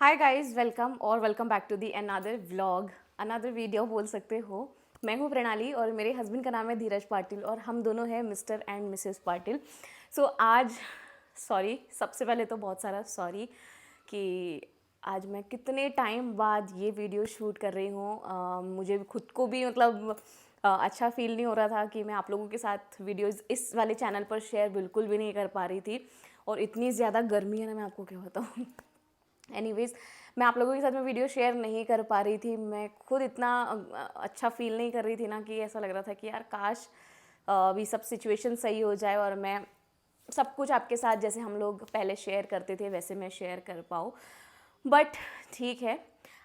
Hi guys, welcome back to the another vlog, another video बोल सकते हो। मैं हूँ प्रणाली और मेरे हस्बैंड का नाम है धीरज पाटिल और हम दोनों हैं मिस्टर एंड मिसेस पाटिल। सो आज सॉरी, सबसे पहले तो बहुत सारा सॉरी कि आज मैं कितने टाइम बाद ये वीडियो शूट कर रही हूँ। मुझे खुद को भी मतलब अच्छा फील नहीं हो रहा था कि मैं आप लोगों के साथ वीडियोज़ इस वाले चैनल पर शेयर बिल्कुल भी नहीं कर पा रही थी। और इतनी ज़्यादा गर्मी है ना, मैं आपको क्या बताऊँ। एनीवेज, मैं आप लोगों के साथ में वीडियो शेयर नहीं कर पा रही थी। मैं खुद इतना अच्छा फील नहीं कर रही थी ना कि ऐसा लग रहा था कि यार काश अभी सब सिचुएशन सही हो जाए और मैं सब कुछ आपके साथ जैसे हम लोग पहले शेयर करते थे वैसे मैं शेयर कर पाऊँ। बट ठीक है,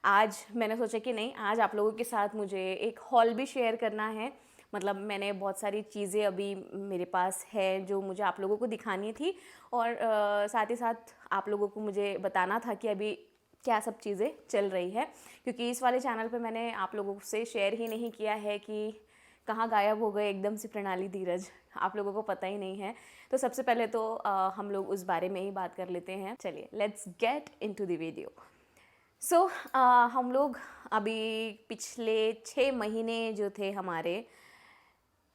आज मैंने सोचा कि नहीं, आज आप लोगों के साथ मुझे एक हॉल भी शेयर करना है। मतलब मैंने बहुत सारी चीज़ें अभी मेरे पास है जो मुझे आप लोगों को दिखानी थी और साथ ही साथ आप लोगों को मुझे बताना था कि अभी क्या सब चीज़ें चल रही है, क्योंकि इस वाले चैनल पे मैंने आप लोगों से शेयर ही नहीं किया है कि कहाँ गायब हो गए एकदम से प्रणाली धीरज, आप लोगों को पता ही नहीं है। तो सबसे पहले तो हम लोग उस बारे में ही बात कर लेते हैं। चलिए, let's get into the video. So हम लोग अभी पिछले 6 महीने जो थे हमारे,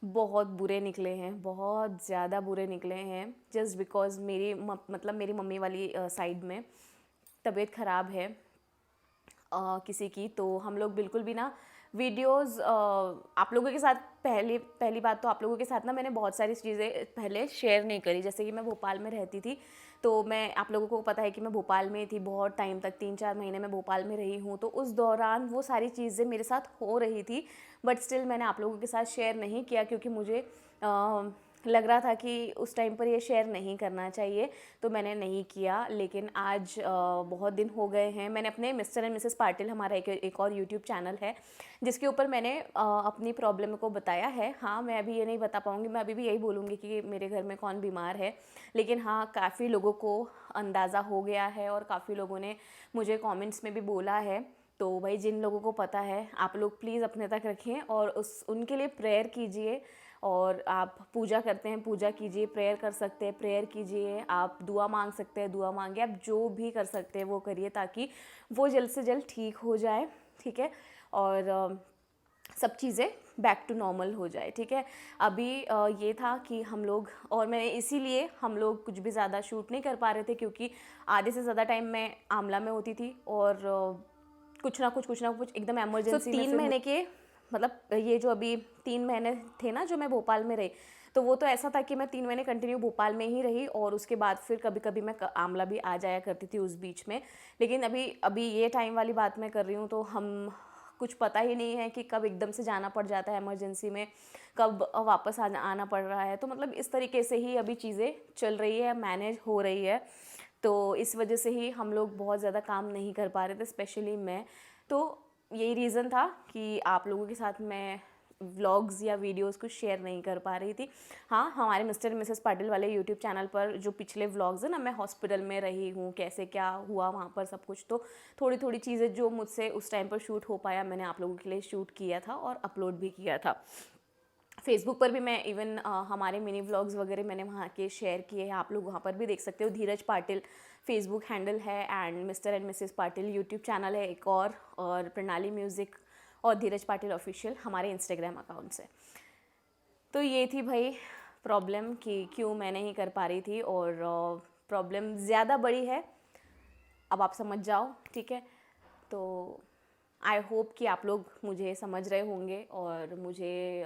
बहुत बुरे निकले हैं, बहुत ज़्यादा बुरे निकले हैं। जस्ट बिकॉज़ मतलब मेरी मम्मी वाली साइड में तबीयत ख़राब है किसी की। तो हम लोग बिल्कुल भी ना वीडियोस आप लोगों के साथ पहली बात तो आप लोगों के साथ ना मैंने बहुत सारी चीज़ें पहले शेयर नहीं करी। जैसे कि मैं भोपाल में रहती थी, तो मैं आप लोगों को पता है कि मैं भोपाल में थी बहुत टाइम तक, 3-4 महीने मैं भोपाल में रही हूँ। तो उस दौरान वो सारी चीज़ें मेरे साथ हो रही थी, बट स्टिल मैंने आप लोगों के साथ शेयर नहीं किया क्योंकि मुझे लग रहा था कि उस टाइम पर ये शेयर नहीं करना चाहिए, तो मैंने नहीं किया। लेकिन आज बहुत दिन हो गए हैं। मैंने अपने मिस्टर एंड मिसेस पाटिल, हमारा एक और यूट्यूब चैनल है जिसके ऊपर मैंने अपनी प्रॉब्लम को बताया है। हाँ, मैं अभी ये नहीं बता पाऊँगी, मैं अभी भी यही बोलूँगी कि मेरे घर में कौन बीमार है। लेकिन हाँ, काफ़ी लोगों को अंदाज़ा हो गया है और काफ़ी लोगों ने मुझे कमेंट्स में भी बोला है। तो भाई, जिन लोगों को पता है आप लोग प्लीज़ अपने तक रखें और उनके लिए प्रेयर कीजिए। और आप पूजा करते हैं, पूजा कीजिए, प्रेयर कर सकते हैं, प्रेयर कीजिए, आप दुआ मांग सकते हैं, दुआ मांगिए, आप जो भी कर सकते हैं वो करिए ताकि वो जल्द से जल्द ठीक हो जाए। ठीक है, और सब चीज़ें बैक टू नॉर्मल हो जाए। ठीक है, अभी ये था कि हम लोग, और मैं इसीलिए हम लोग कुछ भी ज़्यादा शूट नहीं कर पा रहे थे क्योंकि आधे से ज़्यादा टाइम मैं आमला में होती थी और कुछ ना कुछ एकदम इमरजेंसी में 3 महीने के, मतलब ये जो अभी 3 महीने थे ना जो मैं भोपाल में रही, तो वो तो ऐसा था कि मैं 3 महीने कंटिन्यू भोपाल में ही रही और उसके बाद फिर कभी कभी मैं आमला भी आ जाया करती थी उस बीच में। लेकिन अभी अभी ये टाइम वाली बात मैं कर रही हूँ, तो हम कुछ पता ही नहीं है कि कब एकदम से जाना पड़ जाता है इमरजेंसी में, कब वापस आना पड़ रहा है। तो मतलब इस तरीके से ही अभी चीज़ें चल रही है, मैनेज हो रही है। तो इस वजह से ही हम लोग बहुत ज़्यादा काम नहीं कर पा रहे थे, स्पेशली मैं। तो यही रीज़न था कि आप लोगों के साथ मैं व्लॉग्स या वीडियोस कुछ शेयर नहीं कर पा रही थी। हाँ, हमारे मिस्टर मिसेस पाटिल वाले यूट्यूब चैनल पर जो पिछले व्लॉग्स हैं ना, मैं हॉस्पिटल में रही हूँ, कैसे क्या हुआ वहाँ पर सब कुछ, तो थोड़ी थोड़ी चीज़ें जो मुझसे उस टाइम पर शूट हो पाया मैंने आप लोगों के लिए शूट किया था और अपलोड भी किया था। फेसबुक पर भी मैं इवन हमारे मिनी व्लॉग्स वगैरह मैंने वहाँ के शेयर किए हैं, आप लोग वहाँ पर भी देख सकते हो। धीरज पाटिल फेसबुक हैंडल है and mister and Mrs Patil YouTube channel है एक और प्रणाली म्यूज़िक और धीरज पाटिल ऑफिशियल हमारे इंस्टाग्राम अकाउंट्स है। तो ये थी भाई प्रॉब्लम कि क्यों मैं नहीं कर पा रही थी, और प्रॉब्लम ज़्यादा बड़ी है, अब आप समझ जाओ। ठीक है, तो आई होप कि आप लोग मुझे समझ रहे होंगे और मुझे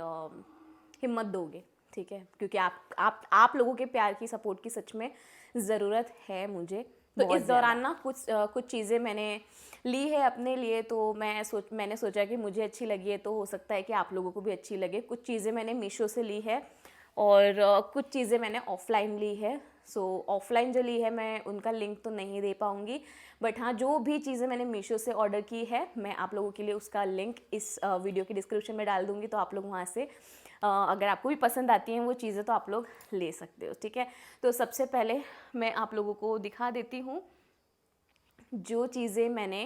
हिम्मत दोगे। ठीक है, क्योंकि आप लोगों के प्यार की, सपोर्ट की सच में ज़रूरत है मुझे। तो इस दौरान ना कुछ चीज़ें मैंने ली है अपने लिए, तो मैंने सोचा कि मुझे अच्छी लगी है तो हो सकता है कि आप लोगों को भी अच्छी लगे। कुछ चीज़ें मैंने मीशो से ली है और कुछ चीज़ें मैंने ऑफ़लाइन ली है। सो ऑफ़लाइन जो ली है मैं उनका लिंक तो नहीं दे पाऊँगी, बट हाँ, जो भी चीज़ें मैंने मीशो से ऑर्डर की है मैं आप लोगों के लिए उसका लिंक इस वीडियो की डिस्क्रिप्शन में डाल दूँगी, तो आप लोग वहाँ से अगर आपको भी पसंद आती हैं वो चीज़ें तो आप लोग ले सकते हो। ठीक है, तो सबसे पहले मैं आप लोगों को दिखा देती हूँ जो चीज़ें मैंने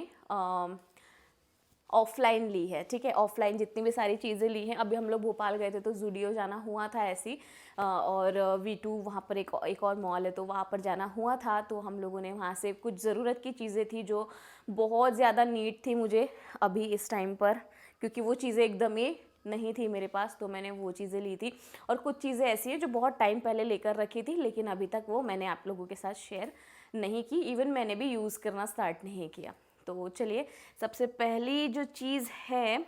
ऑफलाइन ली है, ठीक है। ऑफलाइन जितनी भी सारी चीज़ें ली हैं, अभी हम लोग भोपाल गए थे तो ज़ूडियो जाना हुआ था ऐसी, और V2 वहाँ पर एक और मॉल है तो वहाँ पर जाना हुआ था, तो हम लोगों ने वहाँ से कुछ ज़रूरत की चीज़ें थी जो बहुत ज़्यादा नीड थी मुझे अभी इस टाइम पर, क्योंकि वो चीज़ें एकदम ही नहीं थी मेरे पास, तो मैंने वो चीज़ें ली थी। और कुछ चीज़ें ऐसी हैं जो बहुत टाइम पहले लेकर रखी थी, लेकिन अभी तक वो मैंने आप लोगों के साथ शेयर नहीं की, इवन मैंने भी यूज़ करना स्टार्ट नहीं किया। तो चलिए, सबसे पहली जो चीज़ है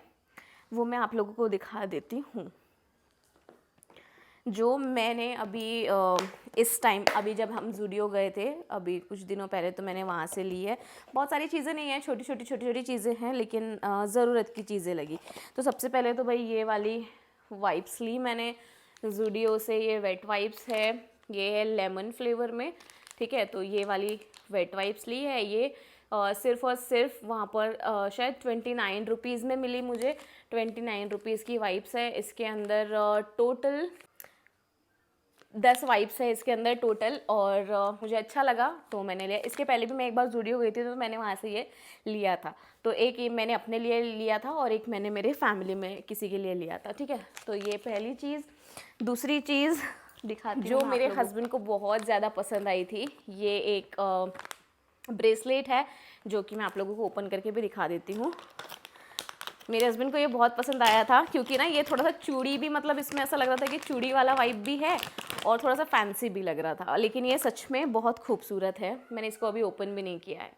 वो मैं आप लोगों को दिखा देती हूँ, जो मैंने अभी इस टाइम, अभी जब हम ज़ूडियो गए थे अभी कुछ दिनों पहले, तो मैंने वहाँ से ली है। बहुत सारी चीज़ें नहीं हैं, छोटी छोटी चीज़ें हैं, लेकिन ज़रूरत की चीज़ें लगी। तो सबसे पहले तो भाई ये वाली वाइप्स ली मैंने ज़ूडियो से। ये वेट वाइप्स है, ये है लेमन फ्लेवर में, ठीक है। तो ये वाली वेट वाइप्स ली है। ये सिर्फ और सिर्फ वहाँ पर शायद 29 रुपीज़ में मिली मुझे। 29 रुपीज़ की वाइप्स है। इसके अंदर टोटल 10 वाइप्स है इसके अंदर टोटल, और मुझे अच्छा लगा तो मैंने लिया। इसके पहले भी मैं एक बार ज़ूडियो गई थी तो मैंने वहाँ से ये लिया था। तो एक ये मैंने अपने लिए लिया था और एक मैंने मेरे फैमिली में किसी के लिए लिया था, ठीक है। तो ये पहली चीज़। दूसरी चीज़ दिखाती हूँ, जो मेरे हस्बैंड को बहुत ज़्यादा पसंद आई थी, ये एक ब्रेसलेट है, जो कि मैं आप लोगों को ओपन करके भी दिखा देती हूँ। मेरे हस्बैंड को ये बहुत पसंद आया था, क्योंकि ना ये थोड़ा सा चूड़ी भी, मतलब इसमें ऐसा लग रहा था कि चूड़ी वाला वाइब भी है और थोड़ा सा फैंसी भी लग रहा था, लेकिन ये सच में बहुत खूबसूरत है। मैंने इसको अभी ओपन भी नहीं किया है।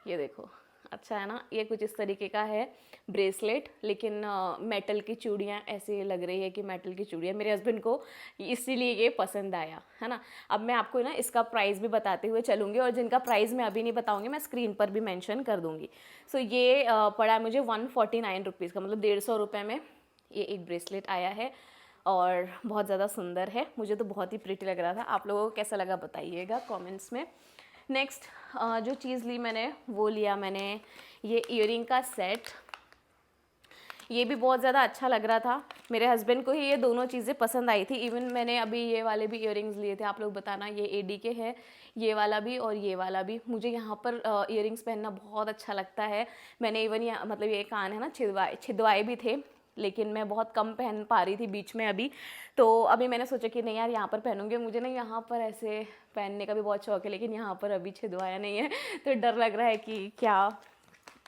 ये देखो, अच्छा है ना। ये कुछ इस तरीके का है ब्रेसलेट, लेकिन मेटल की चूड़ियाँ ऐसे लग रही है कि मेटल की चूड़ियाँ। मेरे हस्बैंड को इसीलिए ये पसंद आया, है ना। अब मैं आपको ना इसका प्राइस भी बताते हुए चलूँगी, और जिनका प्राइस मैं अभी नहीं बताऊँगी, मैं स्क्रीन पर भी मेंशन कर दूँगी। सो ये पड़ा मुझे 149 रुपीज़ का, मतलब 150 रुपये में ये एक ब्रेसलेट आया है, और बहुत ज़्यादा सुंदर है। मुझे तो बहुत ही प्रिटी लग रहा था। आप लोगों को कैसा लगा बताइएगा कमेंट्स में। नेक्स्ट जो चीज़ ली मैंने, वो लिया मैंने ये ईयरिंग का सेट। ये भी बहुत ज़्यादा अच्छा लग रहा था। मेरे हस्बैंड को ही ये दोनों चीज़ें पसंद आई थी। इवन मैंने अभी ये वाले भी ईयरिंग्स लिए थे, आप लोग बताना। ये एडी के है, ये वाला भी और ये वाला भी। मुझे यहाँ पर ईयरिंग्स पहनना बहुत अच्छा लगता है। मैंने इवन यहाँ, मतलब ये कान है ना, छिदवाए भी थे, लेकिन मैं बहुत कम पहन पा रही थी बीच में अभी। तो अभी मैंने सोचा कि नहीं यार, यहाँ पर पहनूंगी। मुझे ना यहाँ पर ऐसे पहनने का भी बहुत शौक है, लेकिन यहाँ पर अभी छिदवाया नहीं है, तो डर लग रहा है कि क्या,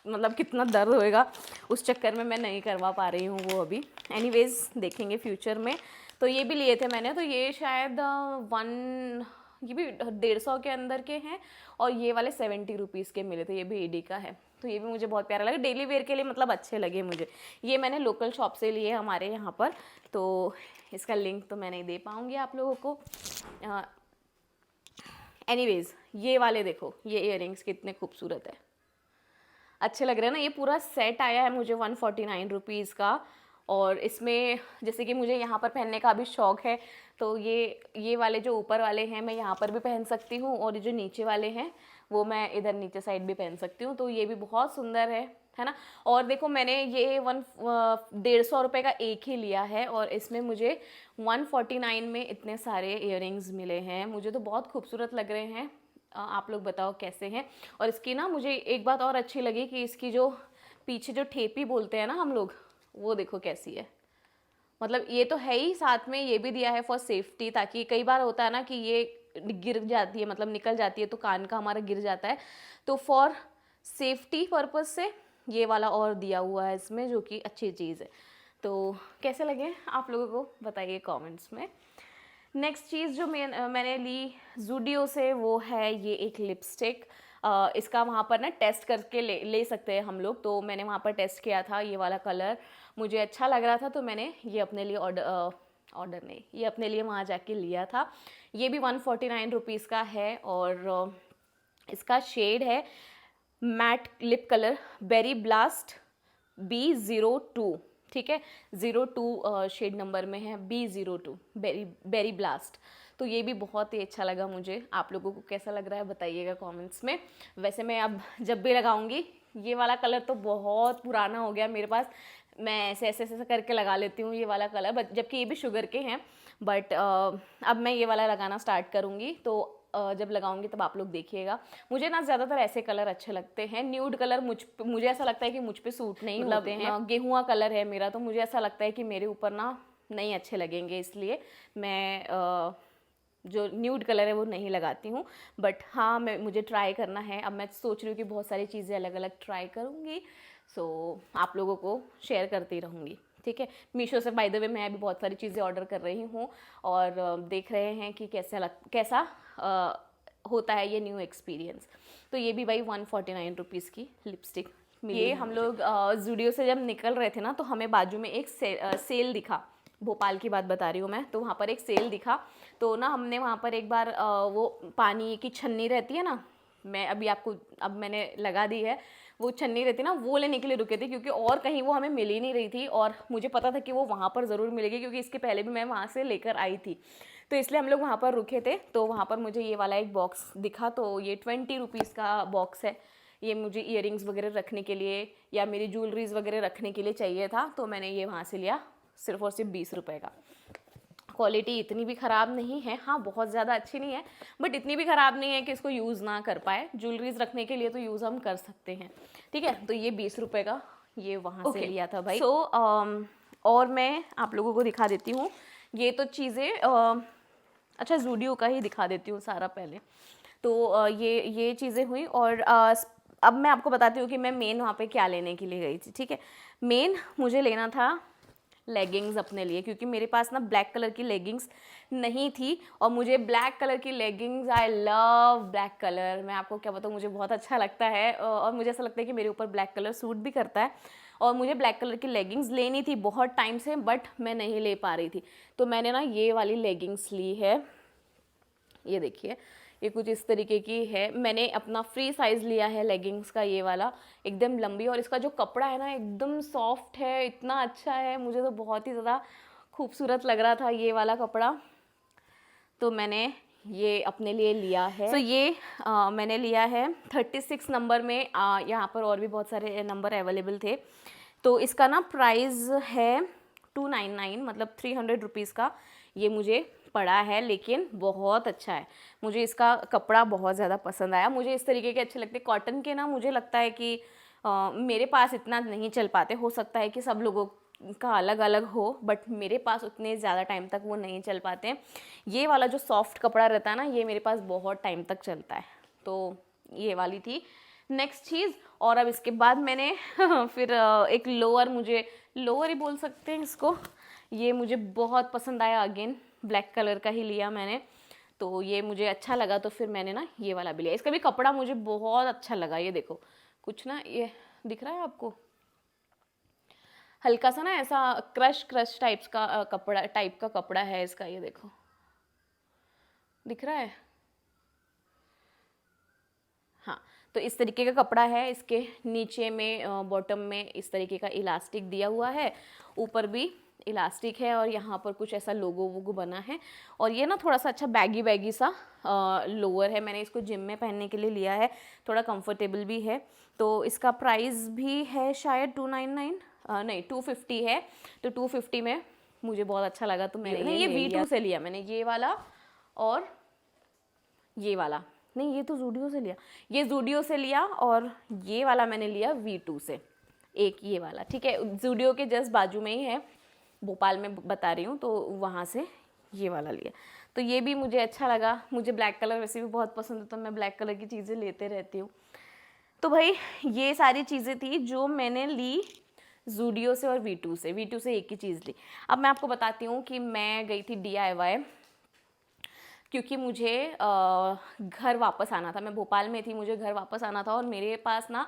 मतलब कितना दर्द होएगा। उस चक्कर में मैं नहीं करवा पा रही हूँ वो अभी। एनीवेज देखेंगे फ्यूचर में। तो ये भी लिए थे मैंने। तो ये शायद ये भी 150 के अंदर के हैं, और ये वाले 70 रुपीज़ के मिले थे। ये भी एडी का है, तो ये भी मुझे बहुत प्यारा लगा। डेली वेयर के लिए मतलब अच्छे लगे मुझे। ये मैंने लोकल शॉप से लिए हमारे यहाँ पर, तो इसका लिंक तो मैं नहीं दे पाऊँगी आप लोगों को। एनीवेज ये वाले देखो, ये इयररिंग्स कितने खूबसूरत है, अच्छे लग रहे हैं ना। ये पूरा सेट आया है मुझे 149 रुपीज़ का, और इसमें जैसे कि मुझे यहाँ पर पहनने का भी शौक़ है, तो ये वाले जो ऊपर वाले हैं मैं यहाँ पर भी पहन सकती हूँ, और ये जो नीचे वाले हैं वो मैं इधर नीचे साइड भी पहन सकती हूँ। तो ये भी बहुत सुंदर है ना। और देखो, मैंने ये 150 रुपये का एक ही लिया है, और इसमें मुझे 149 में इतने सारे इयररिंग्स मिले हैं। मुझे तो बहुत खूबसूरत लग रहे हैं। आप लोग बताओ कैसे हैं। और इसकी ना मुझे एक बात और अच्छी लगी कि इसकी जो पीछे जो ठेपी बोलते हैं ना हम लोग, वो देखो कैसी है। मतलब ये तो है ही, साथ में ये भी दिया है फॉर सेफ्टी, ताकि कई बार होता है ना कि ये गिर जाती है, मतलब निकल जाती है, तो कान का हमारा गिर जाता है। तो फॉर सेफ्टी पर्पज़ से ये वाला और दिया हुआ है इसमें, जो कि अच्छी चीज़ है। तो कैसे लगे आप लोगों को बताइए कमेंट्स में। नेक्स्ट चीज़ जो मैंने ली ज़ूडियो से, वो है ये एक लिपस्टिक। इसका वहाँ पर ना टेस्ट करके ले सकते हैं हम लोग, तो मैंने वहाँ पर टेस्ट किया था। ये वाला कलर मुझे अच्छा लग रहा था, तो मैंने ये अपने लिए ऑर्डर नहीं, ये अपने लिए वहाँ जाके लिया था। ये भी 149 रुपीज़ का है, और इसका शेड है matte lip colour berry blast B02, ठीक है। 02 शेड नंबर में है, B02 बेरी ब्लास्ट। तो ये भी बहुत ही अच्छा लगा मुझे। आप लोगों को कैसा लग रहा है बताइएगा कमेंट्स में। वैसे मैं अब जब भी लगाऊंगी, ये वाला कलर तो बहुत पुराना हो गया मेरे पास, मैं ऐसे ऐसे ऐसे करके लगा लेती हूँ ये वाला कलर, जबकि ये भी शुगर के हैं। बट अब मैं ये वाला लगाना स्टार्ट करूँगी, तो जब लगाऊंगी तब आप लोग देखिएगा। मुझे ना ज़्यादातर ऐसे कलर अच्छे लगते हैं, न्यूड कलर मुझे ऐसा लगता है कि मुझ पे सूट नहीं होते हैं। गेहुआ कलर है मेरा, तो मुझे ऐसा लगता है कि मेरे ऊपर ना नहीं अच्छे लगेंगे, इसलिए मैं जो न्यूड कलर है वो नहीं लगाती हूँ। बट हाँ, मुझे ट्राई करना है। अब मैं सोच रही हूँ कि बहुत सारी चीज़ें अलग अलग ट्राई करूँगी, सो आप लोगों को शेयर करती रहूँगी, ठीक है। मीशो से बाय द वे मैं अभी बहुत सारी चीज़ें ऑर्डर कर रही हूँ और देख रहे हैं कि कैसा होता है ये न्यू एक्सपीरियंस। तो ये भी भाई 149 रुपीज़ की लिपस्टिक मिली। ये हम लोग ज़ूडियो से जब निकल रहे थे ना, तो हमें बाजू में एक सेल दिखा। भोपाल की बात बता रही हूँ मैं, तो वहाँ पर एक सेल दिखा, तो ना हमने वहाँ पर एक बार वो पानी की छन्नी रहती है ना, अब मैंने लगा दी है, वो छन्नी रहती ना, वो लेने के लिए रुके थे, क्योंकि और कहीं वो हमें मिल ही नहीं रही थी और मुझे पता था कि वो वहाँ पर ज़रूर मिलेगी, क्योंकि इसके पहले भी मैं वहाँ से लेकर आई थी। तो इसलिए हम लोग वहाँ पर रुके थे। तो वहाँ पर मुझे ये वाला एक बॉक्स दिखा, तो ये 20 रुपीज़ का बॉक्स है। ये मुझे ईयरिंग्स वगैरह रखने के लिए या मेरी ज्वेलरीज वगैरह रखने के लिए चाहिए था, तो मैंने ये वहाँ से लिया, सिर्फ और सिर्फ 20 रुपये का। क्वालिटी इतनी भी ख़राब नहीं है, हाँ बहुत ज़्यादा अच्छी नहीं है, बट इतनी भी ख़राब नहीं है कि इसको यूज़ ना कर पाए। ज्वेलरीज रखने के लिए तो यूज़ हम कर सकते हैं, ठीक है। तो ये 20 रुपये का ये वहाँ से लिया था भाई। और मैं आप लोगों को दिखा देती हूँ ये तो चीज़ें, अच्छा ज़ूडियो का ही दिखा देती हूँ सारा पहले। तो ये चीज़ें हुई, और अब मैं आपको बताती हूँ कि मैं मेन वहाँ पे क्या लेने के लिए गई थी, ठीक है। मेन मुझे लेना था लेगिंग्स अपने लिए, क्योंकि मेरे पास ना ब्लैक कलर की लेगिंग्स नहीं थी, और मुझे ब्लैक कलर की leggings, I love black colour, मैं आपको क्या बताऊँ, मुझे बहुत अच्छा लगता है, और मुझे ऐसा लगता है कि मेरे ऊपर ब्लैक कलर सूट भी करता है। और मुझे ब्लैक कलर की लेगिंग्स लेनी थी बहुत टाइम से, बट मैं नहीं ले पा रही थी, तो मैंने ना ये वाली लेगिंग्स ली है। ये देखिए, ये कुछ इस तरीके की है। मैंने अपना फ्री साइज़ लिया है लेगिंग्स का, ये वाला एकदम लंबी, और इसका जो कपड़ा है ना एकदम सॉफ्ट है, इतना अच्छा है, मुझे तो बहुत ही ज़्यादा खूबसूरत लग रहा था ये वाला कपड़ा, तो मैंने ये अपने लिए लिया है। तो ये मैंने लिया है 36 नंबर में। यहाँ पर और भी बहुत सारे नंबर अवेलेबल थे, तो इसका ना प्राइस है 299, मतलब 300 रुपीज़ का ये मुझे पड़ा है, लेकिन बहुत अच्छा है। मुझे इसका कपड़ा बहुत ज़्यादा पसंद आया। मुझे इस तरीके के अच्छे लगते, कॉटन के ना मुझे लगता है कि मेरे पास इतना नहीं चल पाते, हो सकता है कि सब लोगों का अलग अलग हो, बट मेरे पास उतने ज़्यादा टाइम तक वो नहीं चल पाते। ये वाला जो सॉफ्ट कपड़ा रहता है ना, ये मेरे पास बहुत टाइम तक चलता है, तो ये वाली थी नेक्स्ट चीज़। और अब इसके बाद मैंने फिर एक मुझे लोअर ही बोल सकते हैं इसको, ये मुझे बहुत पसंद आया, अगेन ब्लैक कलर का ही लिया मैंने, तो ये मुझे अच्छा लगा, तो फिर मैंने ना ये वाला भी लिया। इसका भी कपड़ा मुझे बहुत अच्छा लगा। ये देखो, कुछ ना ये दिख रहा है आपको, हल्का सा ना ऐसा क्रश टाइप्स का कपड़ा है इसका, ये देखो दिख रहा है, हाँ। तो इस तरीके का कपड़ा है, इसके नीचे में बॉटम में इस तरीके का इलास्टिक दिया हुआ है, ऊपर भी इलास्टिक है, और यहाँ पर कुछ ऐसा लोगो वोगो बना है। और ये ना थोड़ा सा अच्छा बैगी सा लोअर है, मैंने इसको जिम में पहनने के लिए लिया है, थोड़ा कंफर्टेबल भी है। तो इसका प्राइस भी है शायद 299, नहीं 250 है, तो 250 में मुझे बहुत अच्छा लगा, तो मैंने ये V2 से लिया मैंने, ये वाला और ये वाला नहीं, ये तो ज़ूडियो से लिया, ये ज़ूडियो से लिया, और ये वाला मैंने लिया V2 से, एक ये वाला, ठीक है। ज़ूडियो के जस्ट बाजू में ही है, भोपाल में बता रही हूँ, तो वहाँ से ये वाला लिया। तो ये भी मुझे अच्छा लगा, मुझे ब्लैक कलर वैसे भी बहुत पसंद है, तो मैं ब्लैक कलर की चीज़ें लेते रहती हूँ। तो भाई ये सारी चीज़ें थी जो मैंने ली ज़ूडियो से और V2 से एक ही चीज़ ली। अब मैं आपको बताती हूँ कि मैं गई थी DIY, क्योंकि मुझे घर वापस आना था, मैं भोपाल में थी, मुझे घर वापस आना था, और मेरे पास ना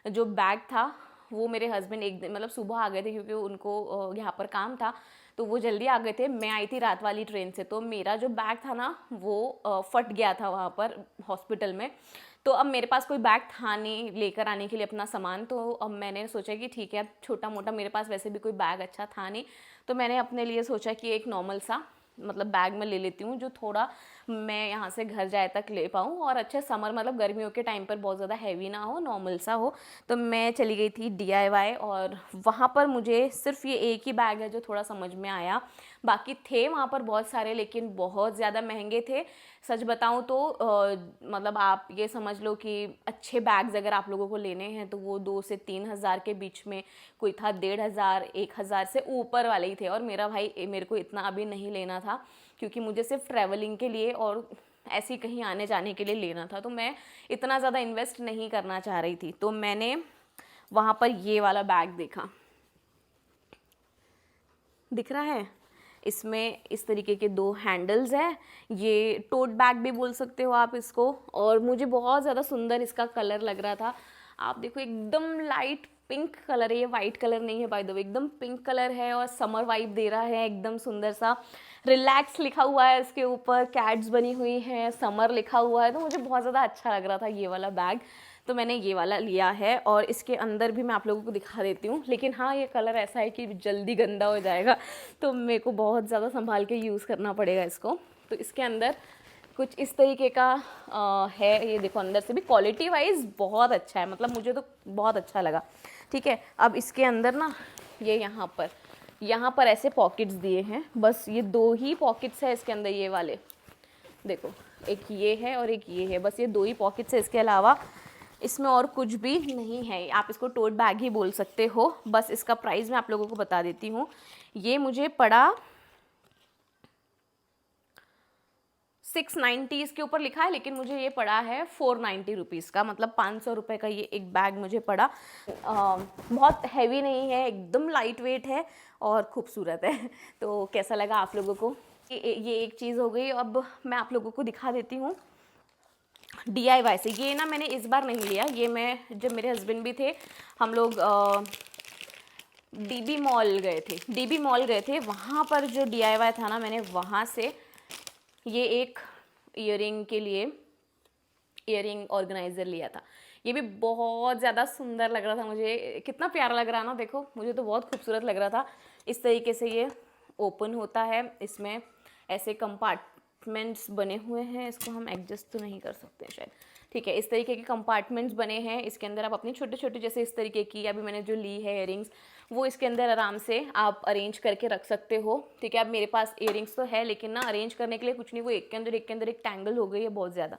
जो बैग था वो मेरे हस्बैंड एक दिन मतलब सुबह आ गए थे, क्योंकि उनको यहाँ पर काम था, तो वो जल्दी आ गए थे। मैं आई थी रात वाली ट्रेन से, तो मेरा जो बैग था ना वो फट गया था वहाँ पर हॉस्पिटल में। तो अब मेरे पास कोई बैग था नहीं लेकर आने के लिए अपना सामान, तो अब मैंने सोचा कि ठीक है, अब छोटा मोटा, मेरे पास वैसे भी कोई बैग अच्छा था नहीं, तो मैंने अपने लिए सोचा कि एक नॉर्मल सा मतलब बैग में ले लेती हूँ, जो थोड़ा मैं यहाँ से घर जाए तक ले पाऊँ, और अच्छे समर मतलब गर्मियों के टाइम पर बहुत ज़्यादा हैवी ना हो, नॉर्मल सा हो। तो मैं चली गई थी DIY, और वहाँ पर मुझे सिर्फ ये एक ही बैग है जो थोड़ा समझ में आया, बाकी थे वहाँ पर बहुत सारे, लेकिन बहुत ज़्यादा महंगे थे। सच बताऊँ तो मतलब आप ये समझ लो कि अच्छे बैग्स अगर आप लोगों को लेने हैं तो वो 2 से 3 हज़ार के बीच में, कोई था 1,500, 1,000 से ऊपर वाले ही थे। और मेरा भाई, मेरे को इतना अभी नहीं लेना था, क्योंकि मुझे सिर्फ ट्रैवलिंग के लिए और ऐसे कहीं आने जाने के लिए लेना था, तो मैं इतना ज़्यादा इन्वेस्ट नहीं करना चाह रही थी। तो मैंने वहाँ पर ये वाला बैग देखा, दिख रहा है, इसमें इस तरीके के 2 हैंडल्स हैं। ये टोट बैग भी बोल सकते हो आप इसको, और मुझे बहुत ज़्यादा सुंदर इसका कलर लग रहा था। आप देखो एकदम लाइट पिंक कलर है, ये वाइट कलर नहीं है बाय द वे, एकदम पिंक कलर है और समर वाइब दे रहा है, एकदम सुंदर सा। रिलैक्स लिखा हुआ है इसके ऊपर, कैट्स बनी हुई हैं, समर लिखा हुआ है, तो मुझे बहुत ज़्यादा अच्छा लग रहा था ये वाला बैग, तो मैंने ये वाला लिया है। और इसके अंदर भी मैं आप लोगों को दिखा देती हूँ, लेकिन हाँ ये कलर ऐसा है कि जल्दी गंदा हो जाएगा, तो मेरे को बहुत ज़्यादा संभाल के यूज़ करना पड़ेगा इसको। तो इसके अंदर कुछ इस तरीके का है, ये देखो अंदर से भी क्वालिटी वाइज बहुत अच्छा है, मतलब मुझे तो बहुत अच्छा लगा। ठीक है, अब इसके अंदर ना ये यहाँ पर ऐसे पॉकेट्स दिए हैं, बस ये 2 ही पॉकेट्स है इसके अंदर, ये वाले देखो, एक ये है और एक ये है, बस ये 2 ही पॉकेट्स है, इसके अलावा इसमें और कुछ भी नहीं है। आप इसको टोट बैग ही बोल सकते हो। बस इसका प्राइस मैं आप लोगों को बता देती हूँ, ये मुझे पड़ा 690 इसके ऊपर लिखा है, लेकिन मुझे ये पड़ा है 490 रुपीज़ का, मतलब 500 रुपये का ये एक बैग मुझे पड़ा। बहुत हैवी नहीं है, एकदम लाइट वेट है और खूबसूरत है। तो कैसा लगा आप लोगों को? ये एक चीज़ हो गई। अब मैं आप लोगों को दिखा देती हूँ DIY से। ये ना मैंने इस बार नहीं लिया, ये मैं जब मेरे हस्बैंड भी थे, हम लोग DB मॉल गए थे, वहाँ पर जो DIY था ना, मैंने वहाँ से ये एक ईयरिंग ऑर्गेनाइज़र लिया था। ये भी बहुत ज़्यादा सुंदर लग रहा था मुझे, कितना प्यारा लग रहा है ना, देखो मुझे तो बहुत खूबसूरत लग रहा था। इस तरीके से ये ओपन होता है, इसमें ऐसे कंपार्टमेंट्स बने हुए हैं, इसको हम एडजस्ट तो नहीं कर सकते शायद, ठीक है। इस तरीके के कंपार्टमेंट्स बने हैं, इसके अंदर आप अपनी छोटे छोटे, जैसे इस तरीके की अभी मैंने जो ली है इयरिंग्स, वो इसके अंदर आराम से आप अरेंज करके रख सकते हो, ठीक है। अब मेरे पास इयरिंग्स तो है, लेकिन ना अरेंज करने के लिए कुछ नहीं, वो एक के अंदर एक टैंगल हो गई है बहुत ज़्यादा।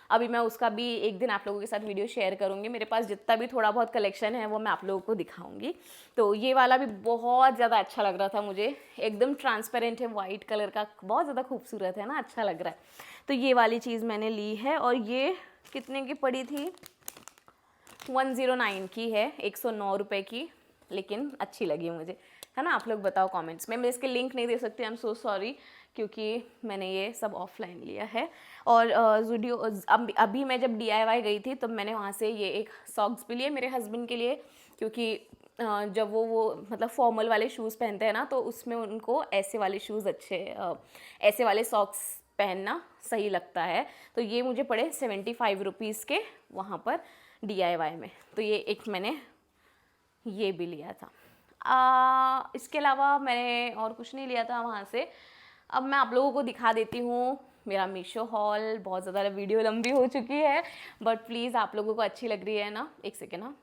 अभी मैं उसका भी एक दिन आप लोगों के साथ वीडियो शेयर करूँगी, मेरे पास जितना भी थोड़ा बहुत कलेक्शन है वो मैं आप लोगों को दिखाऊंगी। तो ये वाला भी बहुत ज़्यादा अच्छा लग रहा था मुझे, एकदम ट्रांसपेरेंट है, वाइट कलर का, बहुत ज़्यादा खूबसूरत है ना, अच्छा लग रहा है। तो ये वाली चीज़ मैंने ली है, और ये कितने की पड़ी थी? 109 की है, 109 रुपये की, लेकिन अच्छी लगी मुझे, है ना। आप लोग बताओ कमेंट्स में, मैं इसके लिंक नहीं दे सकती, आई एम सो सॉरी, क्योंकि मैंने ये सब ऑफलाइन लिया है। और वीडियो अभी मैं जब DIY गई थी, तब मैंने वहाँ से ये एक सॉक्स भी लिए मेरे हस्बैंड के लिए, क्योंकि जब वो मतलब फॉर्मल वाले शूज़ पहनते हैं ना, तो उसमें उनको ऐसे वाले शूज़ ऐसे वाले सॉक्स पहनना सही लगता है। तो ये मुझे पड़े 75 रुपीज़ के वहाँ पर DIY में, तो ये एक मैंने ये भी लिया था। इसके अलावा मैंने और कुछ नहीं लिया था वहाँ से। अब मैं आप लोगों को दिखा देती हूँ मेरा मीशो हॉल। बहुत ज़्यादा वीडियो लंबी हो चुकी है, बट प्लीज़ आप लोगों को अच्छी लग रही है ना, एक सेकेंड ना।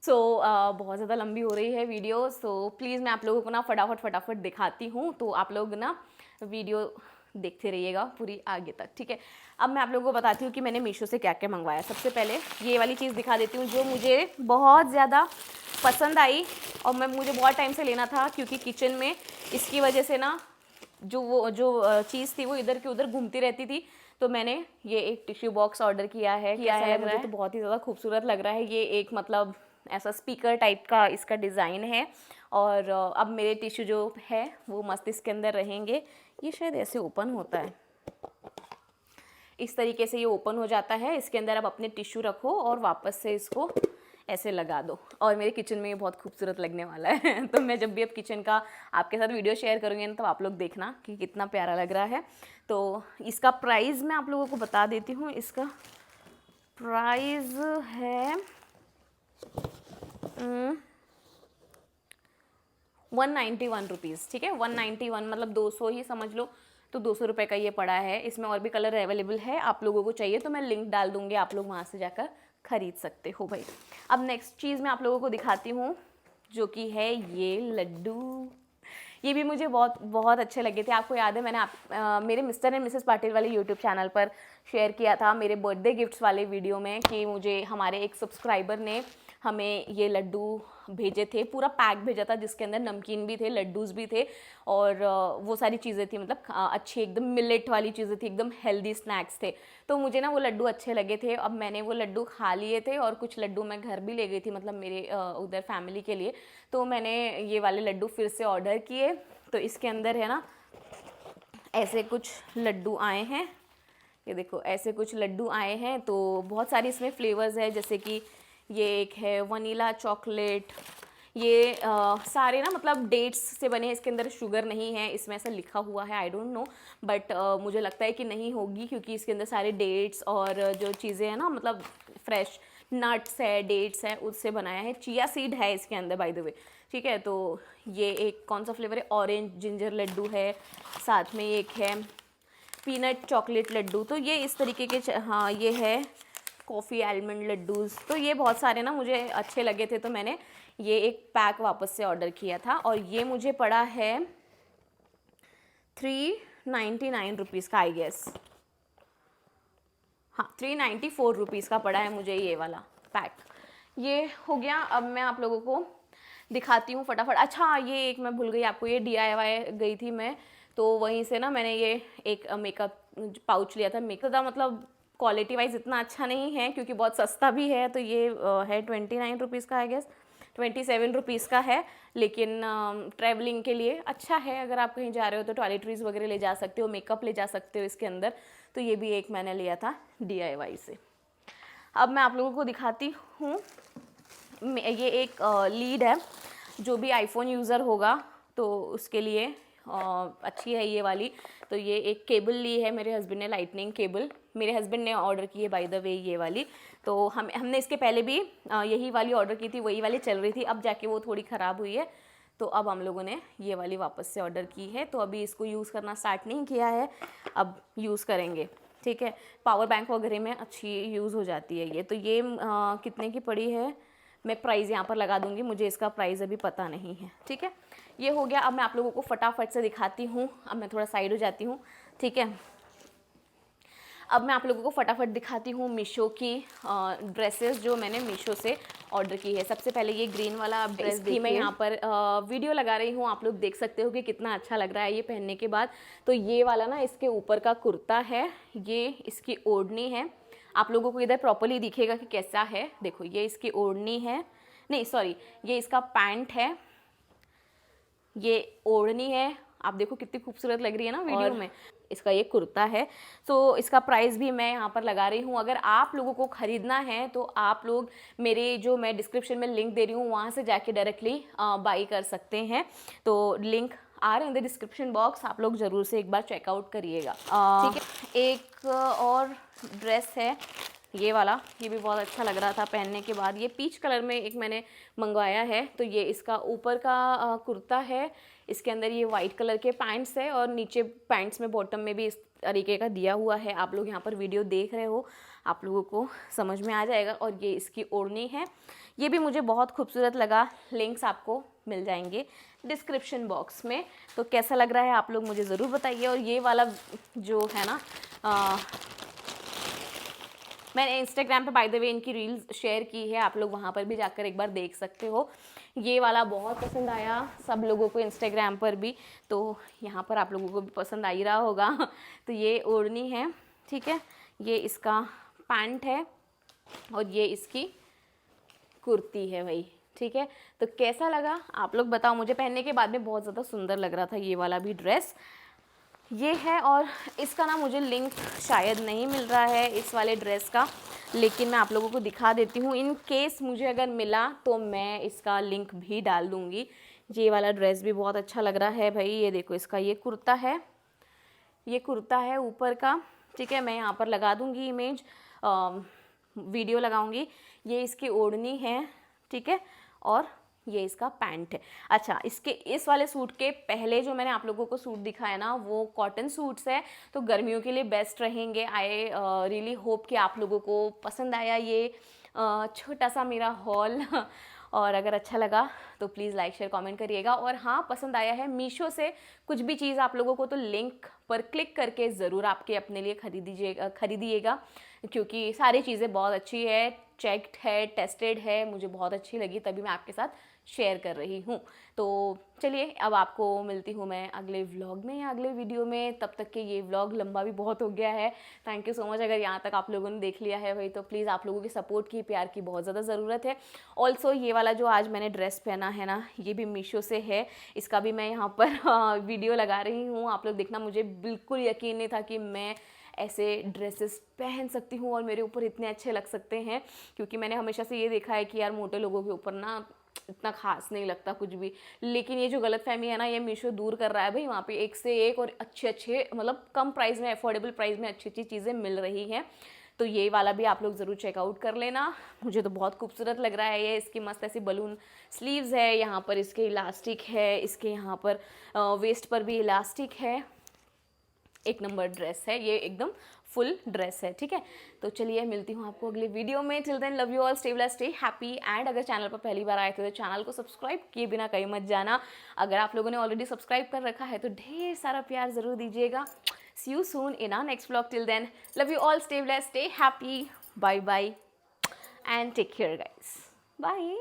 बहुत ज़्यादा लंबी हो रही है वीडियो, सो प्लीज़ मैं आप लोगों को ना फटाफट दिखाती हूँ, तो आप लोग ना वीडियो देखते रहिएगा पूरी आगे तक, ठीक है। अब मैं आप लोगों को बताती हूँ कि मैंने मीशो से क्या क्या मंगवाया। सबसे पहले ये वाली चीज़ दिखा देती हूँ जो मुझे बहुत ज़्यादा पसंद आई, और मुझे बहुत टाइम से लेना था, क्योंकि किचन में इसकी वजह से ना जो चीज़ थी वो इधर की उधर घूमती रहती थी। तो मैंने ये एक टिश्यू बॉक्स ऑर्डर किया है, मुझे तो बहुत ही ज़्यादा खूबसूरत लग रहा है। ये एक मतलब ऐसा स्पीकर टाइप का इसका डिज़ाइन है, और अब मेरे टिश्यू जो है वो मस्त इसके अंदर रहेंगे। ये शायद ऐसे ओपन होता है, इस तरीके से ये ओपन हो जाता है। इसके अंदर आप अपने टिश्यू रखो और वापस से इसको ऐसे लगा दो, और मेरे किचन में ये बहुत खूबसूरत लगने वाला है। तो मैं जब भी अब किचन का आपके साथ वीडियो शेयर करूँगी ना, तो आप लोग देखना कि कितना प्यारा लग रहा है। तो इसका प्राइस मैं आप लोगों को बता देती हूँ। इसका प्राइस है 191 रुपीज़, ठीक है। 191 मतलब 200 ही समझ लो, तो 200 रुपये का ये पड़ा है। इसमें और भी कलर अवेलेबल है, आप लोगों को चाहिए तो मैं लिंक डाल दूँगी, आप लोग वहाँ से जाकर ख़रीद सकते हो भाई। अब नेक्स्ट चीज़ मैं आप लोगों को दिखाती हूँ, जो कि है ये लड्डू। ये भी मुझे बहुत बहुत अच्छे लगे थे। आपको याद है मैंने मेरे मिस्टर एंड मिसेस पाटिल वाले यूट्यूब चैनल पर शेयर किया था मेरे बर्थडे गिफ्ट्स वाले वीडियो में कि मुझे हमारे एक सब्सक्राइबर ने हमें ये लड्डू भेजे थे, पूरा पैक भेजा था जिसके अंदर नमकीन भी थे, लड्डूज़ भी थे और वो सारी चीज़ें थी, मतलब अच्छी एकदम मिलेट वाली चीज़ें थी, एकदम हेल्दी स्नैक्स थे। तो मुझे ना वो लड्डू अच्छे लगे थे। अब मैंने वो लड्डू खा लिए थे और कुछ लड्डू मैं घर भी ले गई थी, मतलब मेरे उधर फैमिली के लिए। तो मैंने ये वाले लड्डू फिर से ऑर्डर किए। तो इसके अंदर है ना ऐसे कुछ लड्डू आए हैं, ये देखो ऐसे कुछ लड्डू आए हैं। तो बहुत सारी इसमें फ्लेवर्स है, जैसे कि ये एक है वनीला चॉकलेट, ये सारे ना मतलब डेट्स से बने हैं, इसके अंदर शुगर नहीं है, इसमें ऐसा लिखा हुआ है, आई डोंट नो, बट मुझे लगता है कि नहीं होगी क्योंकि इसके अंदर सारे डेट्स और जो चीज़ें हैं ना मतलब फ्रेश नट्स है, डेट्स है, उससे बनाया है। चिया सीड है इसके अंदर बाय द वे, ठीक है। तो ये एक कौन सा फ्लेवर है, ऑरेंज जिंजर लड्डू है, साथ में एक है पीनट चॉकलेट लड्डू। तो ये इस तरीके के हाँ ये है कॉफ़ी आलमंड लड्डूज़। तो ये बहुत सारे ना मुझे अच्छे लगे थे, तो मैंने ये एक पैक वापस से ऑर्डर किया था और ये मुझे पड़ा है 399 रुपीज़ का, आई गेस, हाँ 394 रुपीज़ का पड़ा है मुझे ये वाला पैक। ये हो गया। अब मैं आप लोगों को दिखाती हूँ फटाफट। अच्छा ये एक मैं भूल गई आपको, ये DIY गई थी मैं, तो वहीं से ना मैंने ये एक मेकअप पाउच लिया था। मेकअप का मतलब क्वालिटी वाइज इतना अच्छा नहीं है क्योंकि बहुत सस्ता भी है। तो ये है 29 रुपीज़ का, आई गेस 27 रुपीज़ का है, लेकिन ट्रैवलिंग के लिए अच्छा है। अगर आप कहीं जा रहे हो तो टॉयलेटरीज वगैरह ले जा सकते हो, मेकअप ले जा सकते हो इसके अंदर। तो ये भी एक मैंने लिया था DIY से। अब मैं आप लोगों को दिखाती हूँ, ये एक लीड है, जो भी आईफोन यूज़र होगा तो उसके लिए अच्छी है ये वाली। तो ये एक केबल ली है मेरे हस्बैंड ने, लाइटनिंग केबल मेरे हस्बैंड ने ऑर्डर की है बाय द वे ये वाली। तो हमने इसके पहले भी यही वाली ऑर्डर की थी, वही वाली चल रही थी, अब जाके वो थोड़ी ख़राब हुई है, तो अब हम लोगों ने ये वाली वापस से ऑर्डर की है। तो अभी इसको यूज़ करना स्टार्ट नहीं किया है, अब यूज़ करेंगे, ठीक है। पावर बैंक वगैरह में अच्छी यूज़ हो जाती है ये। तो ये कितने की पड़ी है, मैं प्राइस यहाँ पर लगा दूँगी, मुझे इसका प्राइस अभी पता नहीं है, ठीक है। ये हो गया। अब मैं आप लोगों को फटाफट से दिखाती हूँ। अब मैं थोड़ा साइड हो जाती हूँ, ठीक है। अब मैं आप लोगों को फटाफट दिखाती हूँ मीशो की ड्रेसेस जो मैंने मीशो से ऑर्डर की है। सबसे पहले ये ग्रीन वाला ड्रेस देखिए, मैं यहाँ पर वीडियो लगा रही हूँ, आप लोग देख सकते हो कि कितना अच्छा लग रहा है ये पहनने के बाद। तो ये वाला ना इसके ऊपर का कुर्ता है, ये इसकी ओढ़नी है, आप लोगों को इधर प्रॉपर्ली दिखेगा कि कैसा है। देखो ये इसकी ओढ़नी है, नहीं सॉरी ये इसका पैंट है, ये ओढ़नी है, आप देखो कितनी खूबसूरत लग रही है ना वीडियो में। इसका ये कुर्ता है। तो इसका प्राइस भी मैं यहाँ पर लगा रही हूँ। अगर आप लोगों को ख़रीदना है तो आप लोग मेरे जो मैं डिस्क्रिप्शन में लिंक दे रही हूँ वहाँ से जाके डायरेक्टली बाई कर सकते हैं। तो लिंक आ रहे हैं इन द डिस्क्रिप्शन बॉक्स, आप लोग ज़रूर से एक बार चेकआउट करिएगा, ठीक है। एक और ड्रेस है ये वाला, ये भी बहुत अच्छा लग रहा था पहनने के बाद। ये पीच कलर में एक मैंने मंगवाया है। तो ये इसका ऊपर का कुर्ता है, इसके अंदर ये वाइट कलर के पैंट्स है और नीचे पैंट्स में बॉटम में भी इस तरीके का दिया हुआ है। आप लोग यहाँ पर वीडियो देख रहे हो, आप लोगों को समझ में आ जाएगा। और ये इसकी ओढ़नी है, ये भी मुझे बहुत खूबसूरत लगा। लिंक्स आपको मिल जाएंगे डिस्क्रिप्शन बॉक्स में। तो कैसा लग रहा है आप लोग मुझे ज़रूर बताइए। और ये वाला जो है ना मैंने इंस्टाग्राम पे बाय द वे इनकी रील्स शेयर की है, आप लोग वहाँ पर भी जाकर एक बार देख सकते हो। ये वाला बहुत पसंद आया सब लोगों को इंस्टाग्राम पर भी, तो यहाँ पर आप लोगों को भी पसंद आ ही रहा होगा। तो ये ओढ़नी है, ठीक है, ये इसका पैंट है और ये इसकी कुर्ती है भाई, ठीक है। तो कैसा लगा आप लोग बताओ मुझे। पहनने के बाद में बहुत ज़्यादा सुंदर लग रहा था ये वाला भी ड्रेस। ये है, और इसका ना मुझे लिंक शायद नहीं मिल रहा है इस वाले ड्रेस का, लेकिन मैं आप लोगों को दिखा देती हूँ। इन केस मुझे अगर मिला तो मैं इसका लिंक भी डाल दूँगी। ये वाला ड्रेस भी बहुत अच्छा लग रहा है भाई। ये देखो इसका ये कुर्ता है, ये कुर्ता है ऊपर का, ठीक है। मैं यहाँ पर लगा दूँगी इमेज, वीडियो लगाऊँगी। ये इसकी ओढ़नी है, ठीक है, और ये इसका पैंट है। अच्छा, इसके इस वाले सूट के पहले जो मैंने आप लोगों को सूट दिखाया ना वो कॉटन सूट्स है, तो गर्मियों के लिए बेस्ट रहेंगे। आई रियली होप कि आप लोगों को पसंद आया ये छोटा सा मेरा हॉल और अगर अच्छा लगा तो प्लीज़ लाइक शेयर कमेंट करिएगा। और हाँ, पसंद आया है मीशो से कुछ भी चीज़ आप लोगों को तो लिंक पर क्लिक करके ज़रूर आपके अपने लिए खरीदिएगा, क्योंकि सारी चीज़ें बहुत अच्छी है, चेक्ड है, टेस्टेड है, मुझे बहुत अच्छी लगी तभी मैं आपके साथ शेयर कर रही हूँ। तो चलिए अब आपको मिलती हूँ मैं अगले व्लॉग में या अगले वीडियो में। तब तक के ये व्लॉग लंबा भी बहुत हो गया है। थैंक यू सो मच अगर यहाँ तक आप लोगों ने देख लिया है भाई, तो प्लीज़ आप लोगों की सपोर्ट की, प्यार की बहुत ज़्यादा ज़रूरत है। ऑल्सो ये वाला जो आज मैंने ड्रेस पहना है ना, ये भी मीशो से है, इसका भी मैं यहाँ पर वीडियो लगा रही हूँ, आप लोग देखना। मुझे बिल्कुल यकीन नहीं था कि मैं ऐसे ड्रेसेस पहन सकती हूँ और मेरे ऊपर इतने अच्छे लग सकते हैं, क्योंकि मैंने हमेशा से ये देखा है कि यार मोटे लोगों के ऊपर ना इतना खास नहीं लगता कुछ भी। लेकिन ये जो गलतफहमी है ना, ये मीशो दूर कर रहा है भाई। वहाँ पे एक से एक और अच्छे अच्छे, मतलब कम प्राइस में, अफोर्डेबल प्राइस में अच्छी अच्छी चीज़ें मिल रही हैं। तो ये वाला भी आप लोग ज़रूर चेकआउट कर लेना। मुझे तो बहुत खूबसूरत लग रहा है ये। इसकी मस्त ऐसी बलून स्लीव्स है, यहाँ पर इसके इलास्टिक है, इसके यहाँ पर वेस्ट पर भी इलास्टिक है। एक नंबर ड्रेस है ये, एकदम फुल ड्रेस है, ठीक है। तो चलिए मिलती हूँ आपको अगले वीडियो में। Till then love you all, stay blessed, stay happy. And अगर चैनल पर पहली बार आए थे तो चैनल को सब्सक्राइब किए बिना कहीं मत जाना। अगर आप लोगों ने ऑलरेडी सब्सक्राइब कर रखा है तो ढेर सारा प्यार ज़रूर दीजिएगा। See you soon in our next vlog. Till then love you all, stay blessed, stay happy, bye bye and take care guys, bye.